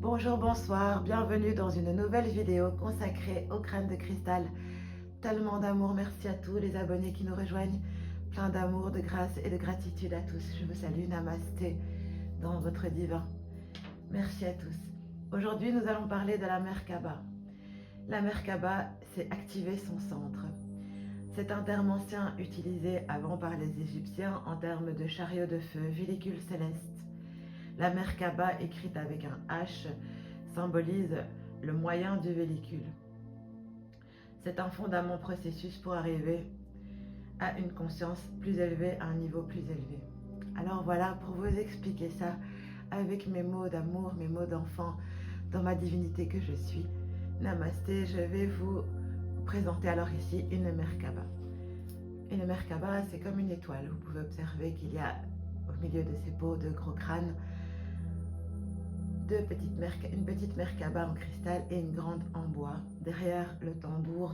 Bonjour, bonsoir, bienvenue dans une nouvelle vidéo consacrée au crâne de cristal. Tellement d'amour, merci à tous les abonnés qui nous rejoignent. Plein d'amour, de grâce et de gratitude à tous. Je vous salue, namasté, dans votre divin. Merci à tous. Aujourd'hui, nous allons parler de la Merkaba. La Merkaba, c'est activer son centre. C'est un terme ancien utilisé avant par les Égyptiens en termes de chariot de feu, véhicule céleste. La Merkaba, écrite avec un H, symbolise le moyen du véhicule. C'est un fondament processus pour arriver à une conscience plus élevée, à un niveau plus élevé. Alors voilà, pour vous expliquer ça avec mes mots d'amour, mes mots d'enfant, dans ma divinité que je suis, Namasté, je vais vous présenter alors ici une Merkaba. Une Merkaba, c'est comme une étoile. Vous pouvez observer qu'il y a au milieu de ces peaux de gros crânes une petite Merkaba en cristal et une grande en bois. Derrière le tambour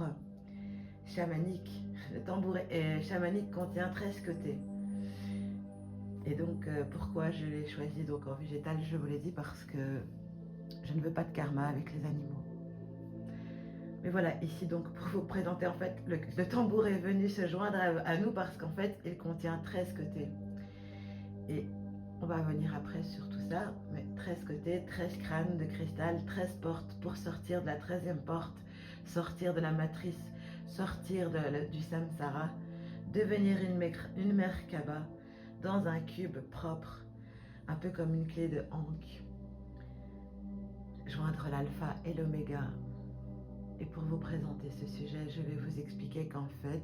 chamanique. Le tambour chamanique contient 13 côtés. Et donc, pourquoi je l'ai choisi donc en végétal, je vous l'ai dit, parce que je ne veux pas de karma avec les animaux. Mais voilà, ici donc pour vous présenter, en fait, le tambour est venu se joindre à nous parce qu'en fait, il contient 13 côtés. Et on va venir après sur tout ça, mais 13 côtés, 13 crânes de cristal, 13 portes pour sortir de la 13e porte, sortir de la matrice, sortir du samsara, devenir une Merkaba dans un cube propre, un peu comme une clé de Ankh, joindre l'alpha et l'oméga. Et pour vous présenter ce sujet, je vais vous expliquer qu'en fait,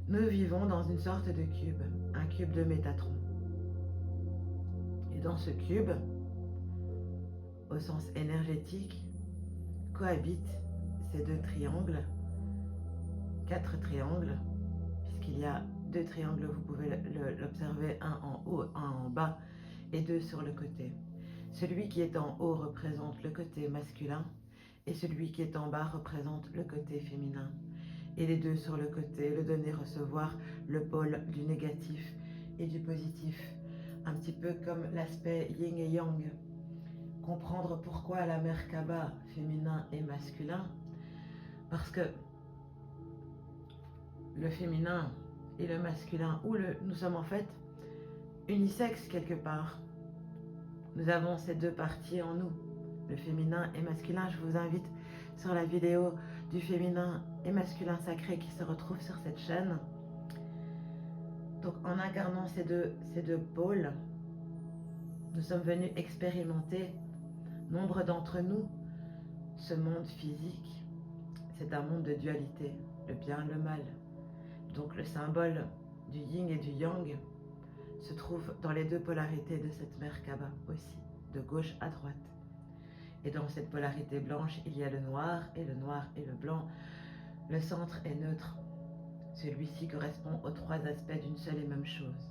nous vivons dans une sorte de cube, un cube de Métatron. Et dans ce cube, au sens énergétique, cohabitent ces deux triangles, 4 triangles, puisqu'il y a 2 triangles, vous pouvez l'observer, un en haut, un en bas, et 2 sur le côté. Celui qui est en haut représente le côté masculin, et celui qui est en bas représente le côté féminin. Et les deux sur le côté, le donner-recevoir, le pôle du négatif et du positif. Un petit peu comme l'aspect yin et yang. Comprendre pourquoi la Merkaba féminin et masculin. Parce que le féminin et le masculin, nous sommes en fait unisexes quelque part. Nous avons ces deux parties en nous, le féminin et masculin. Je vous invite sur la vidéo du féminin et masculin sacré qui se retrouve sur cette chaîne. Donc en incarnant ces deux pôles, nous sommes venus expérimenter, nombre d'entre nous, ce monde physique. C'est un monde de dualité, le bien et le mal. Donc le symbole du yin et du yang se trouve dans les deux polarités de cette Merkaba aussi, de gauche à droite. Et dans cette polarité blanche, il y a le noir et le blanc. Le centre est neutre. Celui-ci correspond aux 3 aspects d'une seule et même chose.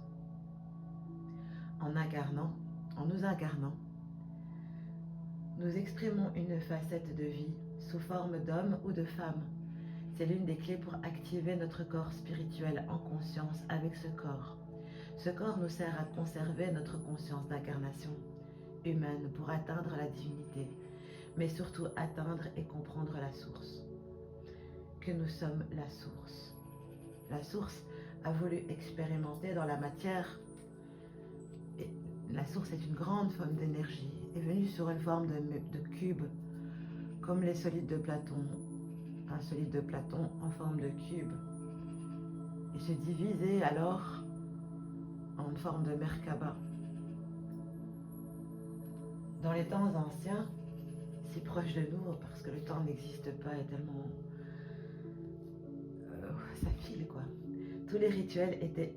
En nous incarnant, nous exprimons une facette de vie sous forme d'homme ou de femme. C'est l'une des clés pour activer notre corps spirituel en conscience avec ce corps. Ce corps nous sert à conserver notre conscience d'incarnation humaine pour atteindre la divinité, mais surtout atteindre et comprendre la source. Que nous sommes la source. La source a voulu expérimenter dans la matière. Et la source est une grande forme d'énergie, est venue sur une forme de cube, comme les solides de Platon, un solide de Platon en forme de cube, et se diviser alors en une forme de Merkaba. Dans les temps anciens, si proche de nous, parce que le temps n'existe pas et tellement... ça file quoi. Tous les rituels étaient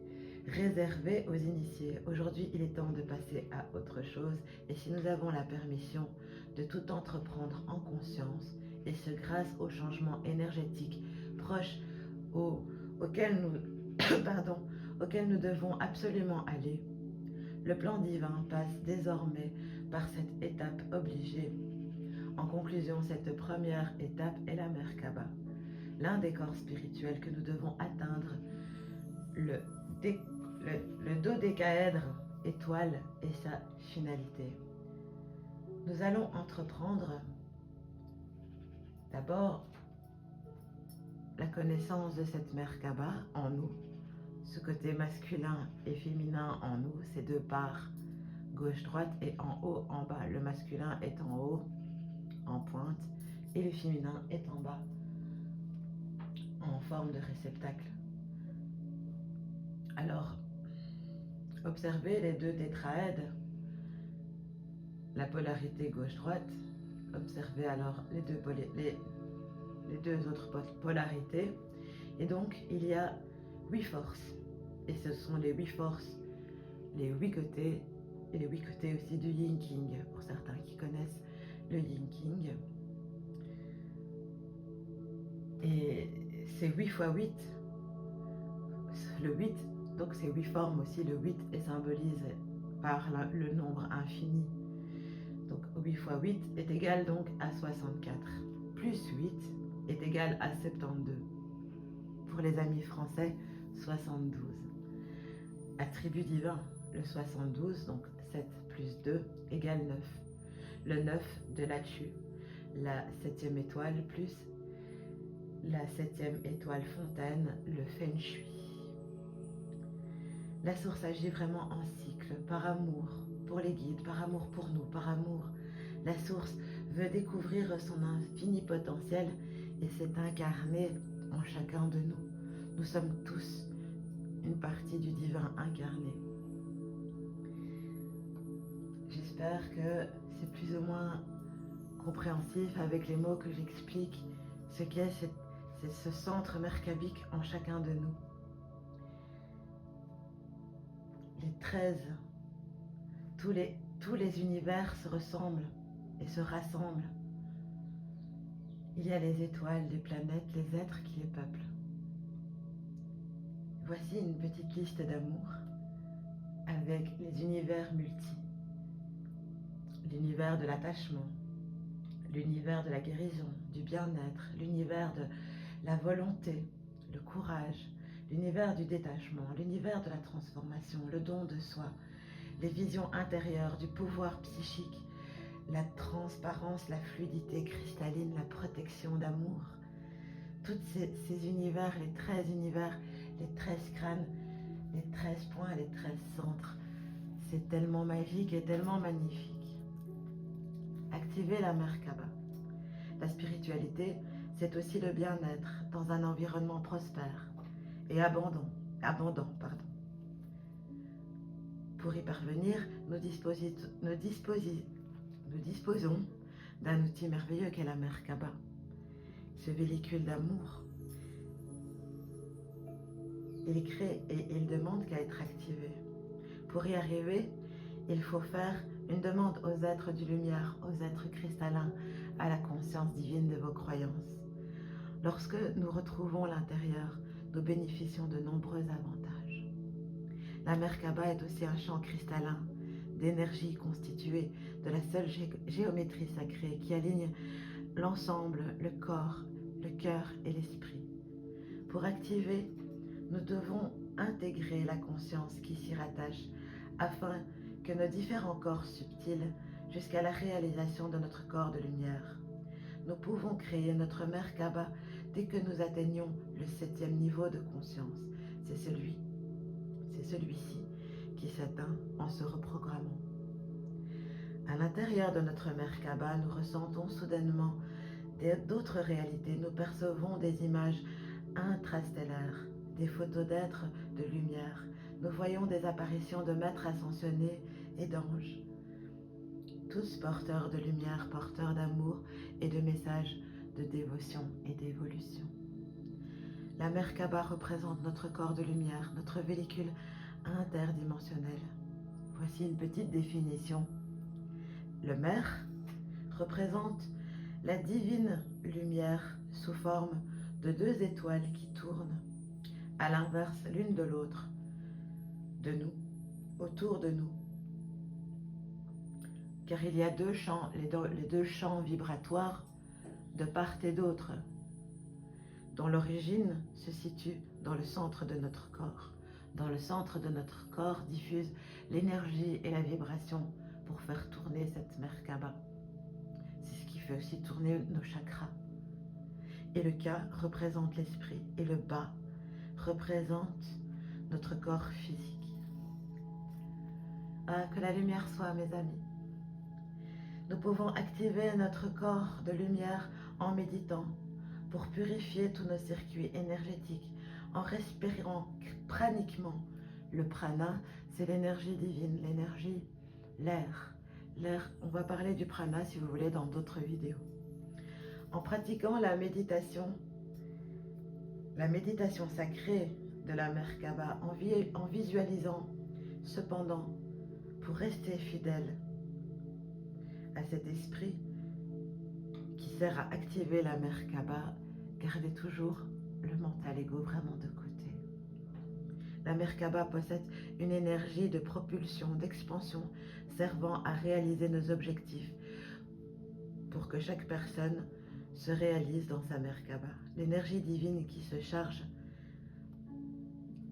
réservés aux initiés. Aujourd'hui, il est temps de passer à autre chose. Et si nous avons la permission de tout entreprendre en conscience, et ce grâce au changement énergétique proche auquel nous devons absolument aller, le plan divin passe désormais par cette étape obligée. En conclusion, cette première étape est la Merkaba, l'un des corps spirituels que nous devons atteindre, le dodécaèdre étoile et sa finalité. Nous allons entreprendre d'abord la connaissance de cette Merkaba en nous, ce côté masculin et féminin en nous, ces deux parts, gauche-droite et en haut, en bas. Le masculin est en haut, en pointe, et le féminin est en bas, en forme de réceptacle. Alors, observez les deux tétraèdes, la polarité gauche-droite. Observez alors les deux autres polarités. Et donc, il y a 8 forces. Et ce sont les 8 forces, les 8 côtés, et les 8 côtés aussi du Yin King, pour certains qui connaissent le Yin King. Et c'est 8 fois 8, le 8, donc c'est 8 formes aussi. Le 8 est symbolisé par le nombre infini. Donc 8 fois 8 est égal donc à 64. Plus 8 est égal à 72. Pour les amis français, 72. Attribut divin, le 72, donc 7 plus 2 égale 9. Le 9 de Lachu, la 7e étoile, plus la 7e étoile fontaine, le Feng Shui. La source agit vraiment en cycle, par amour pour les guides, par amour pour nous, par amour. La source veut découvrir son infini potentiel et s'est incarnée en chacun de nous. Nous sommes tous une partie du divin incarné. J'espère que c'est plus ou moins compréhensif avec les mots que j'explique ce qu'est ce centre merkabique en chacun de nous. Les 13, tous les univers se ressemblent et se rassemblent. Il y a les étoiles, les planètes, les êtres qui les peuplent. Voici une petite liste d'amour avec les univers multi. L'univers de l'attachement, l'univers de la guérison, du bien-être, l'univers de la volonté, le courage, l'univers du détachement, l'univers de la transformation, le don de soi, les visions intérieures, du pouvoir psychique, la transparence, la fluidité cristalline, la protection d'amour. Tous ces univers, les 13 univers, les 13 crânes, les 13 points, les 13 centres, c'est tellement magique et tellement magnifique. Activez la Merkaba. La spiritualité, c'est aussi le bien-être dans un environnement prospère et abondant. Pour y parvenir, nous disposons d'un outil merveilleux qu'est la Merkaba, ce véhicule d'amour. Il crée et il demande qu'à être activé. Pour y arriver, il faut faire une demande aux êtres du lumière, aux êtres cristallins, à la conscience divine de vos croyances. Lorsque nous retrouvons l'intérieur, nous bénéficions de nombreux avantages. La Merkaba est aussi un champ cristallin d'énergie constitué de la seule géométrie sacrée qui aligne l'ensemble, le corps, le cœur et l'esprit. Pour activer, nous devons intégrer la conscience qui s'y rattache afin que nos différents corps subtils jusqu'à la réalisation de notre corps de lumière. Nous pouvons créer notre Merkaba dès que nous atteignons le 7e niveau de conscience. C'est celui-ci qui s'atteint en se reprogrammant. À l'intérieur de notre Merkaba, nous ressentons soudainement d'autres réalités. Nous percevons des images intrastellaires, des photos d'êtres de lumière. Nous voyons des apparitions de maîtres ascensionnés et d'anges, tous porteurs de lumière, porteurs d'amour et de messages de dévotion et d'évolution. La Merkaba représente notre corps de lumière, notre véhicule interdimensionnel. Voici une petite définition. Le Mer représente la divine lumière sous forme de 2 étoiles qui tournent à l'inverse l'une de l'autre, de nous, autour de nous. Car il y a les deux champs vibratoires de part et d'autre, dont l'origine se situe dans le centre de notre corps. Dans le centre de notre corps diffuse l'énergie et la vibration pour faire tourner cette Merkaba. fait aussi tourner nos chakras. Et le K représente l'esprit et le bas représente notre corps physique. Ah, que la lumière soit, mes amis. Nous pouvons activer notre corps de lumière en méditant pour purifier tous nos circuits énergétiques, en respirant praniquement. Le prana, c'est l'énergie divine, l'énergie, l'air. L'air, on va parler du prana si vous voulez dans d'autres vidéos. En pratiquant la méditation sacrée de la Merkaba, en visualisant cependant, pour rester fidèle à cet esprit qui sert à activer la Merkaba, gardez toujours le mental ego vraiment de côté. La Merkaba possède une énergie de propulsion, d'expansion, servant à réaliser nos objectifs pour que chaque personne se réalise dans sa Merkaba. L'énergie divine qui se charge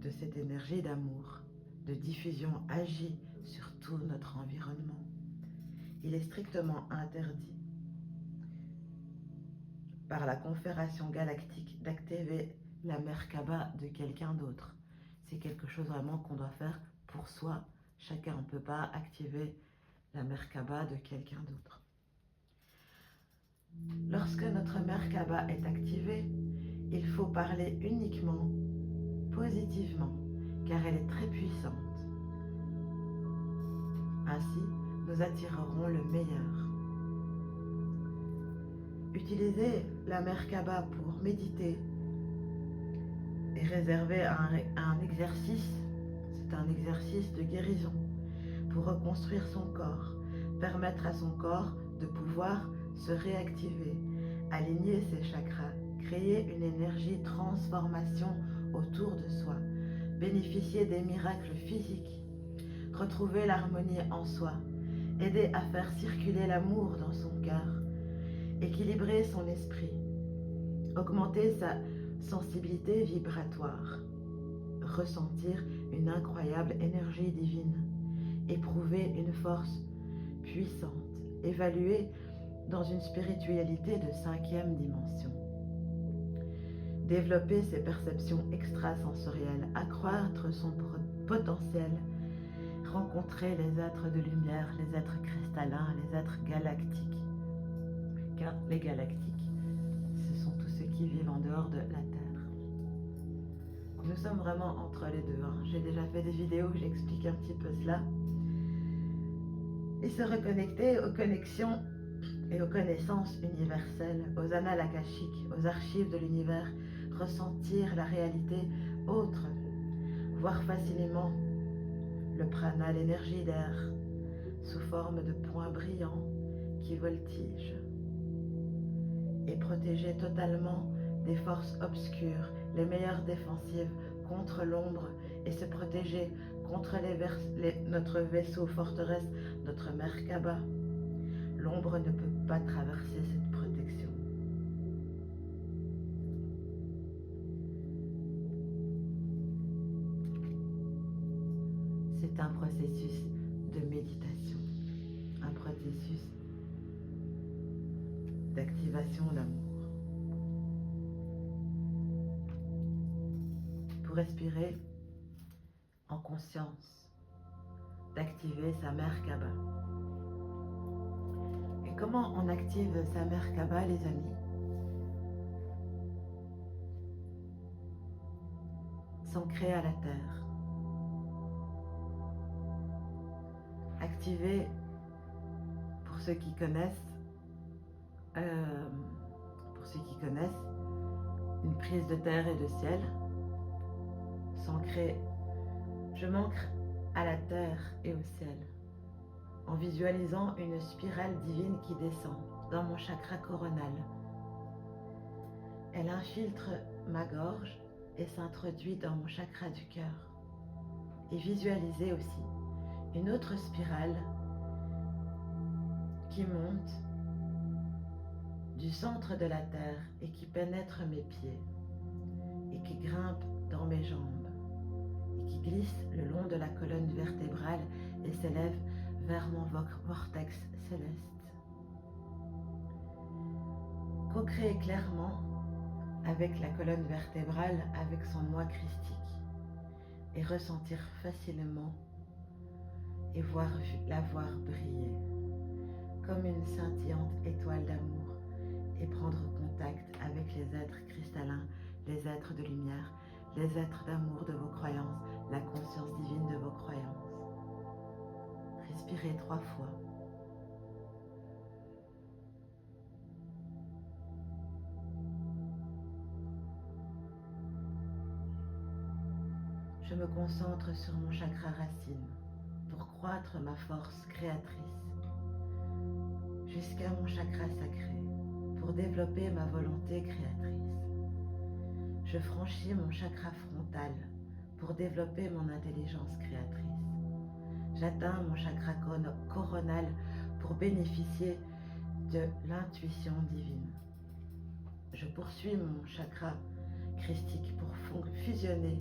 de cette énergie d'amour, de diffusion, agit sur tout notre environnement. Il est strictement interdit par la Confédération galactique d'activer la Merkaba de quelqu'un d'autre. C'est quelque chose vraiment qu'on doit faire pour soi. Chacun ne peut pas activer la Merkaba de quelqu'un d'autre. Lorsque notre Merkaba est activée, il faut parler uniquement positivement, car elle est très puissante. Ainsi, nous attirerons le meilleur. Utilisez la Merkaba pour méditer et réserver un exercice. C'est un exercice de guérison pour reconstruire son corps, permettre à son corps de pouvoir se réactiver, aligner ses chakras, créer une énergie de transformation autour de soi, bénéficier des miracles physiques, retrouver l'harmonie en soi, aider à faire circuler l'amour dans son cœur, équilibrer son esprit, augmenter sa sensibilité vibratoire, ressentir une incroyable énergie divine, éprouver une force puissante, évaluer dans une spiritualité de 5e dimension. Développer ses perceptions extrasensorielles, accroître son potentiel, rencontrer les êtres de lumière, les êtres cristallins, les êtres galactiques. Car les galactiques, ce sont tous ceux qui vivent en dehors de la Terre. Nous sommes vraiment entre les deux. J'ai déjà fait des vidéos où j'explique un petit peu cela. Et se reconnecter aux connexions et aux connaissances universelles, aux annales akashiques, aux archives de l'univers, ressentir la réalité autre, voir facilement le prana, l'énergie d'air, sous forme de points brillants qui voltigent, et protéger totalement des forces obscures, les meilleures défensives contre l'ombre, et se protéger contre notre vaisseau forteresse, notre Merkaba. L'ombre ne peut pas traverser cette protection. C'est un processus de méditation, un processus d'activation d'amour. Pour respirer en conscience, d'activer sa Merkaba. Et comment on active sa Merkaba, les amis? S'ancrer à la terre. Activer, pour ceux qui connaissent, une prise de terre et de ciel. S'ancrer, je m'ancre à la terre et au ciel, en visualisant une spirale divine qui descend dans mon chakra coronal. Elle infiltre ma gorge et s'introduit dans mon chakra du cœur. Et visualisez aussi une autre spirale qui monte du centre de la terre et qui pénètre mes pieds et qui grimpe dans mes jambes et qui glisse le long de la colonne vertébrale et s'élève vers mon vortex céleste. co-créer clairement avec la colonne vertébrale, avec son moi christique, et ressentir facilement et la voir briller comme une scintillante étoile d'amour, et prendre contact avec les êtres cristallins, les êtres de lumière, les êtres d'amour de vos croyances, la conscience divine de vos croyances. Respirez 3 fois. Je me concentre sur mon chakra racine pour croître ma force créatrice jusqu'à mon chakra sacré pour développer ma volonté créatrice. Je franchis mon chakra frontal pour développer mon intelligence créatrice. J'atteins mon chakra coronal pour bénéficier de l'intuition divine. Je poursuis mon chakra christique pour fusionner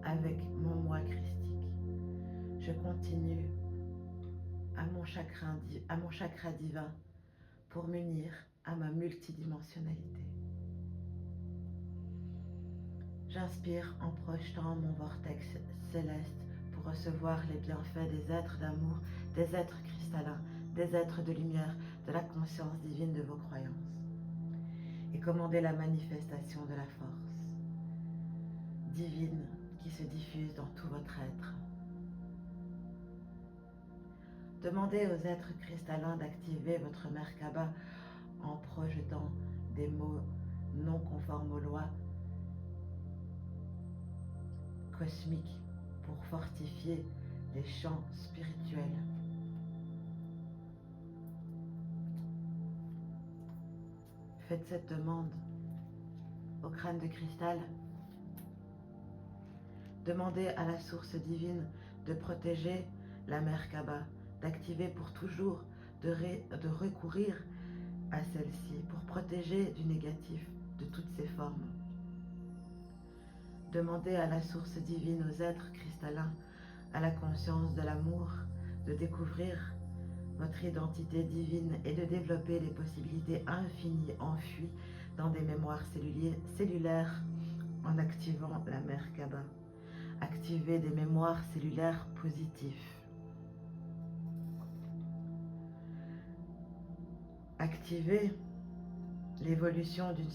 avec mon moi christique. Je continue à mon chakra divin pour m'unir à ma multidimensionnalité. J'inspire en projetant mon vortex céleste pour recevoir les bienfaits des êtres d'amour, des êtres cristallins, des êtres de lumière, de la conscience divine de vos croyances. Et commander la manifestation de la force divine qui se diffuse dans tout votre être. Demandez aux êtres cristallins d'activer votre Merkaba en projetant des mots non conformes aux lois cosmiques pour fortifier les champs spirituels. Faites cette demande au crâne de cristal. Demandez à la source divine de protéger la Merkaba, d'activer pour toujours, de recourir à celle-ci pour protéger du négatif de toutes ses formes. Demandez à la source divine, aux êtres cristallins, à la conscience de l'amour, de découvrir votre identité divine et de développer les possibilités infinies enfuies dans des mémoires cellulaires en activant la Merkaba. Activez des mémoires cellulaires positives. Activez l'évolution d'une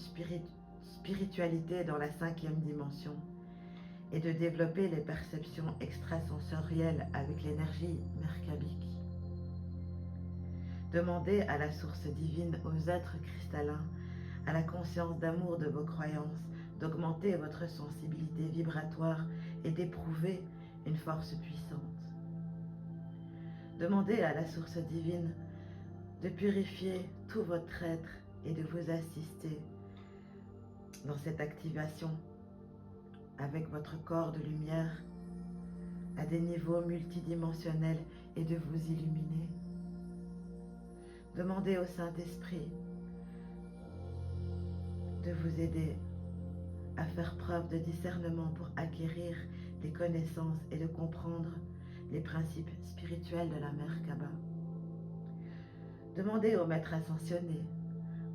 spiritualité dans la 5e dimension et de développer les perceptions extrasensorielles avec l'énergie merkabique. Demandez à la source divine, aux êtres cristallins, à la conscience d'amour de vos croyances, d'augmenter votre sensibilité vibratoire et d'éprouver une force puissante. Demandez à la source divine de purifier tout votre être et de vous assister dans cette activation avec votre corps de lumière à des niveaux multidimensionnels et de vous illuminer. Demandez au Saint-Esprit de vous aider à faire preuve de discernement pour acquérir des connaissances et de comprendre les principes spirituels de la Merkaba. Demandez aux maîtres ascensionnés,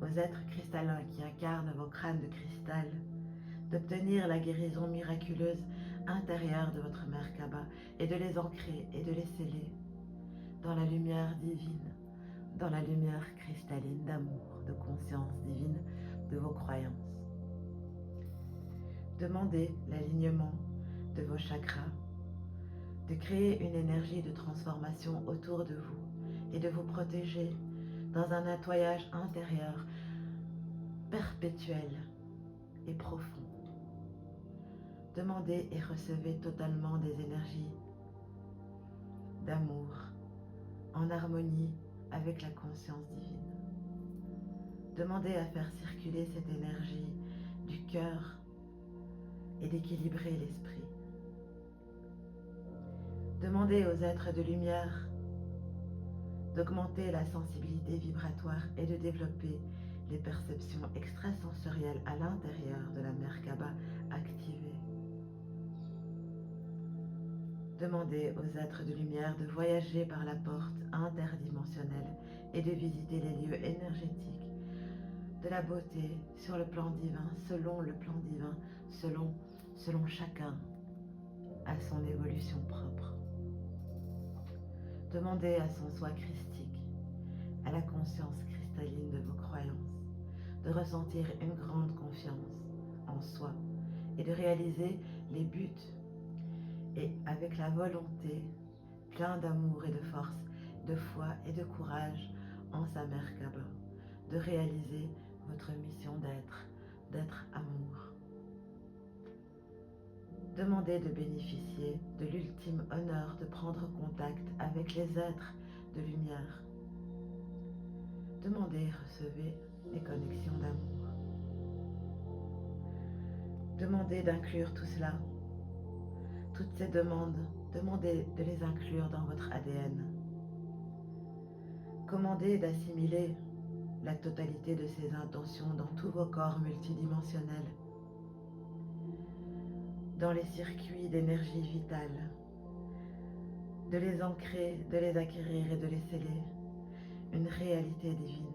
aux êtres cristallins qui incarnent vos crânes de cristal, d'obtenir la guérison miraculeuse intérieure de votre Merkaba et de les ancrer et de les sceller dans la lumière divine, dans la lumière cristalline d'amour, de conscience divine de vos croyances. Demandez l'alignement de vos chakras, de créer une énergie de transformation autour de vous et de vous protéger dans un nettoyage intérieur perpétuel et profond. Demandez et recevez totalement des énergies d'amour en harmonie avec la conscience divine. Demandez à faire circuler cette énergie du cœur et d'équilibrer l'esprit. Demandez aux êtres de lumière d'augmenter la sensibilité vibratoire et de développer les perceptions extrasensorielles à l'intérieur de la Merkaba activée. Demandez aux êtres de lumière de voyager par la porte interdimensionnelle et de visiter les lieux énergétiques de la beauté sur le plan divin, selon le plan divin, selon chacun à son évolution propre. Demandez à son soi christique, à la conscience cristalline de vos croyances, de ressentir une grande confiance en soi et de réaliser les buts et avec la volonté, plein d'amour et de force, de foi et de courage en sa Merkaba, de réaliser votre mission d'être amour. Demandez de bénéficier de l'ultime honneur de prendre contact avec les êtres de lumière. Demandez et recevez les connexions d'amour. Demandez d'inclure tout cela. Toutes ces demandes, demandez de les inclure dans votre ADN. Commandez d'assimiler la totalité de ces intentions dans tous vos corps multidimensionnels, dans les circuits d'énergie vitale, de les ancrer, de les acquérir et de les sceller, une réalité divine.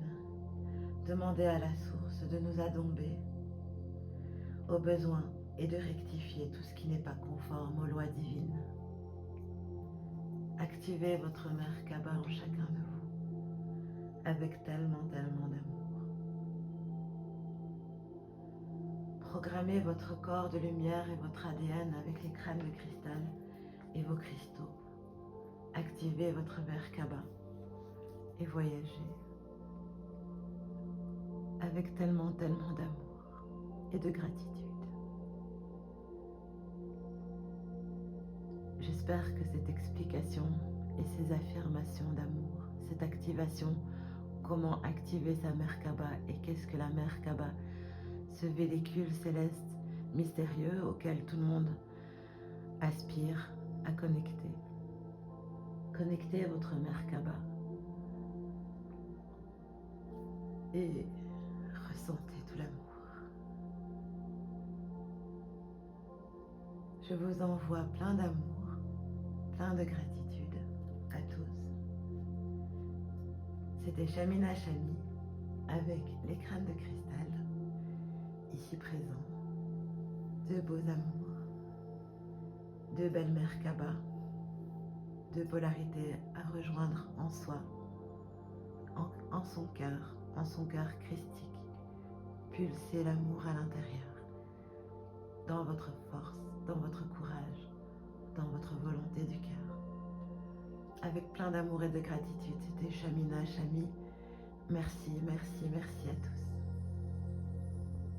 Demandez à la source de nous adomber au besoin et de rectifier tout ce qui n'est pas conforme aux lois divines. Activez votre Merkaba en chacun de vous, avec tellement d'amour. Programmez votre corps de lumière et votre ADN avec les crânes de cristal et vos cristaux. Activez votre Merkaba et voyagez avec tellement d'amour et de gratitude. J'espère que cette explication et ces affirmations d'amour, cette activation, comment activer sa Merkaba et qu'est-ce que la Merkaba, ce véhicule céleste mystérieux auquel tout le monde aspire à connecter. Connectez votre Merkaba et ressentez tout l'amour. Je vous envoie plein d'amour, plein de gratitude à tous. C'était Shamina Shami avec les crânes de cristal, ici présents. Deux beaux amours, deux belles Merkaba, deux polarités à rejoindre en soi, en son cœur christique. Pulsez l'amour à l'intérieur, dans votre force, dans votre courage, dans votre volonté du cœur. Avec plein d'amour et de gratitude, c'était Shamina Shami. Merci à